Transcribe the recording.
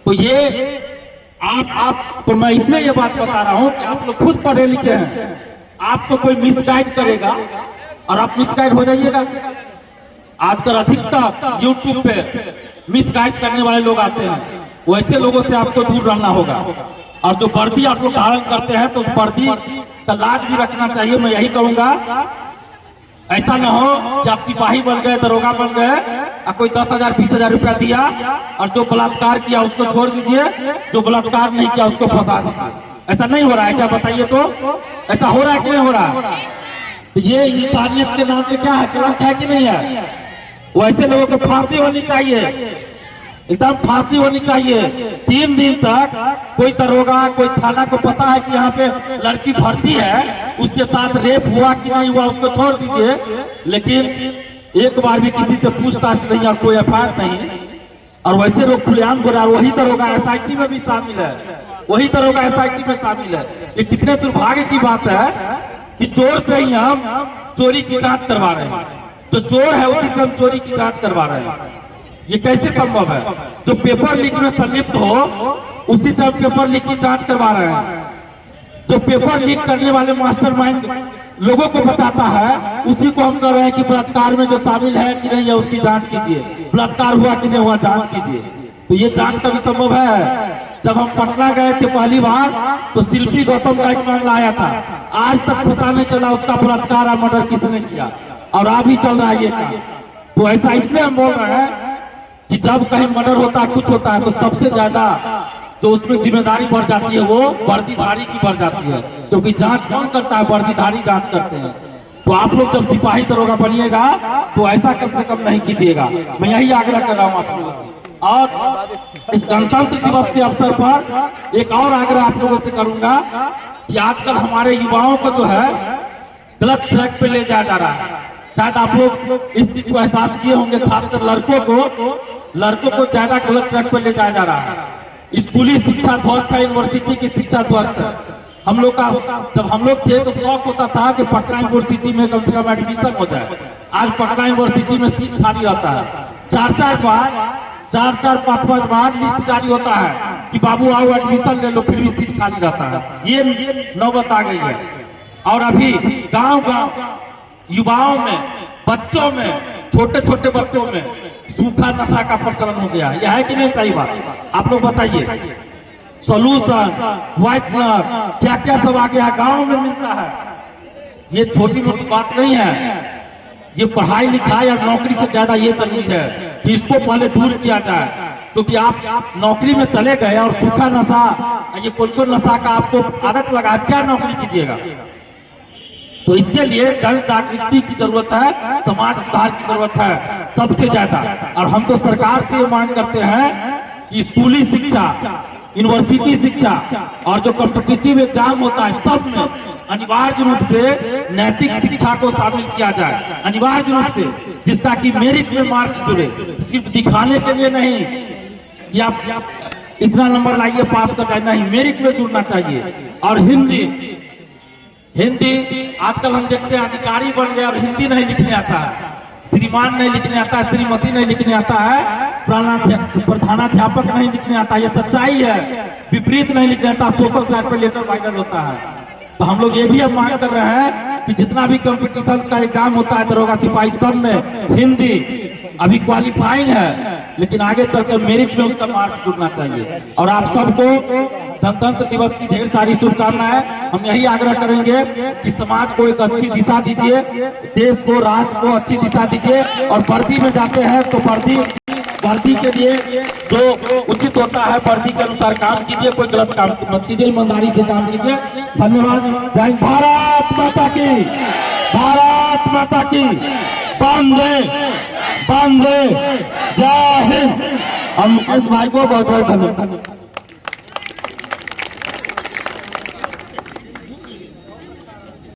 तो ये आप तो मैं इसलिए ये बात बता रहा हूं कि आप लोग खुद पढ़े लिखे हैं, आपको कोई मिसगाइड करेगा और आप मिसगाइड हो जाइएगा। आजकल अधिकतर यूट्यूब पे मिसगाइड करने वाले लोग आते हैं, वैसे लोगों से आपको दूर रहना होगा। और जो वर्दी आप लोग धारण करते हैं तो उस वर्दी का लाज भी रखना चाहिए। मैं यही कहूंगा, ऐसा न हो कि आप सिपाही बन गए, दरोगा बन गए और कोई 10,000 20,000 रुपया दिया और जो बलात्कार किया उसको छोड़ दीजिए, जो बलात्कार नहीं किया उसको फंसा दीजिए। ऐसा नहीं हो रहा है क्या? बताइए तो, ऐसा हो रहा है कि नहीं हो रहा है? तो ये इंसानियत के नाम पे क्या है, गलत है कि नहीं है? वैसे लोगों को फांसी होनी चाहिए, एकदम फांसी होनी चाहिए। 3 दिन तक कोई दरोगा, कोई थाना को पता है कि यहाँ पे लड़की भर्ती है, उसके साथ रेप हुआ कि नहीं हुआ उसको छोड़ दीजिए, लेकिन एक बार भी किसी से पूछताछ नहीं और कोई एफआईआर नहीं। और वैसे लोग खुलेआम बोला, वही दरोगा एसआईटी में भी शामिल है, वही दरोगा एसआईटी में शामिल है। ये कितने दुर्भाग्य की बात है कि चोर से ही हम चोरी की जांच करवा रहे हैं, जो चोर है उसी से हम चोरी की जांच करवा रहे हैं। ये कैसे संभव है? जो पेपर लीक में संलिप्त हो उसी से हम पेपर लीक की जांच करवा रहे हैं। जो पेपर लीक करने वाले मास्टरमाइंड लोगों को बचाता है उसी को हम कह रहे हैं कि बलात्कार में जो शामिल है कि नहीं है उसकी जांच कीजिए, बलात्कार हुआ कि नहीं हुआ जांच कीजिए। तो ये जांच कभी संभव है? जब हम पटना गए थे पहली बार तो शिल्पी गौतम का एक मामला आया था, आज तक पता नहीं चला उसका बलात्कार और मर्डर किसने किया, और अभी चल रहा है ये काम। तो ऐसा इसलिए हम बोल रहे हैं कि जब कहीं मर्डर होता है, कुछ होता है, तो सबसे ज्यादा जो उसमें जिम्मेदारी बढ़ जाती है वो वर्दीधारी की बढ़ जाती है, क्योंकि जांच कौन करता है? वर्दीधारी जांच करते हैं। तो आप लोग जब सिपाही दरोगा बनिएगा तो ऐसा कम से कम नहीं कीजिएगा, मैं यही आग्रह कर रहा हूँ आप लोगों से। और इस गणतंत्र दिवस के अवसर पर एक और आग्रह आप लोगों से करूंगा कि आजकल हमारे युवाओं को जो है गलत ट्रैक पे ले जाया जा रहा है। शायद आप लोग इस चीज को एहसास किए होंगे, खासकर लड़कों को ज्यादा गलत ट्रैक पर ले जाया जा रहा है। स्कूली शिक्षा ध्वस्त है, यूनिवर्सिटी की शिक्षा ध्वस्त है। हम लोग का जब हम लोग थे तो शौक होता था कि पटना यूनिवर्सिटी में कम से कम एडमिशन हो जाए। आज पटना यूनिवर्सिटी में सीट खाली रहता है, 4-4 5 बार लिस्ट जारी होता है कि बाबू आओ एडमिशन ले लो, फिर भी सीट खाली रहता है। ये नौबत आ गई है। और अभी गांव युवाओं में, बच्चों में, छोटे छोटे बच्चों में सूखा नशा का प्रचलन हो गया है। यह है कि नहीं सही बात? आप लोग बताइए। सॉल्यूशन, व्हाइटनर, क्या क्या सब आ गया, गांव में मिलता है। ये छोटी मोटी बात नहीं है, ये पढ़ाई लिखाई और नौकरी से ज्यादा ये जरूरी है कि इसको पहले दूर किया जाए। क्योंकि आप नौकरी में चले गए और सूखा नशा, ये कोई नशा का आपको आदत लगा, क्या नौकरी कीजिएगा? तो इसके लिए जन जागृति की जरूरत है, समाज सुधार की जरूरत है सबसे ज्यादा। और हम तो सरकार से मांग करते हैं कि स्कूली शिक्षा, यूनिवर्सिटी शिक्षा और जो कॉम्पिटिटिव एग्जाम होता है सब में अनिवार्य रूप से नैतिक शिक्षा को शामिल किया जाए, अनिवार्य रूप से, जिसका कि मेरिट में मार्क्स जुड़े, सिर्फ दिखाने के लिए नहीं कि आप इतना नंबर लाइए पास कर जाए, नहीं, मेरिट में जुड़ना चाहिए। और हिंदी आजकल हम देखते हैं अधिकारी बन गए और हिंदी नहीं लिखने आता है, श्रीमान नहीं लिखने आता है, श्रीमती नहीं लिखने आता है, प्रधानाध्यापक नहीं लिखने आता, ये सच्चाई है। विपरीत नहीं लिखने आता, सोशल साइड पर लेटर वाइडर होता है। तो हम लोग ये भी अब मांग कर रहे हैं कि जितना भी कंपटीशन का एग्जाम होता है दरोगा सिपाही सब में हिंदी अभी क्वालिफाइंग है, लेकिन आगे चलकर मेरिट में उसका मार्क्स जुड़ना चाहिए। और आप सबको गणतंत्र दिवस की ढेर सारी शुभकामनाएं। हम यही आग्रह करेंगे कि समाज को एक अच्छी दिशा दीजिए, देश को, राष्ट्र को अच्छी दिशा दीजिए। और वर्दी में जाते हैं तो वर्दी के लिए जो उचित होता है वर्दी के अनुसार काम कीजिए, कोई गलत काम मत कीजिए, ईमानदारी से काम कीजिए। धन्यवाद। जय हिंद। भारत माता की, भारत माता की। वंदे जय हिंद। हम मुकेश भाई को बहुत बहुत धन्यवाद।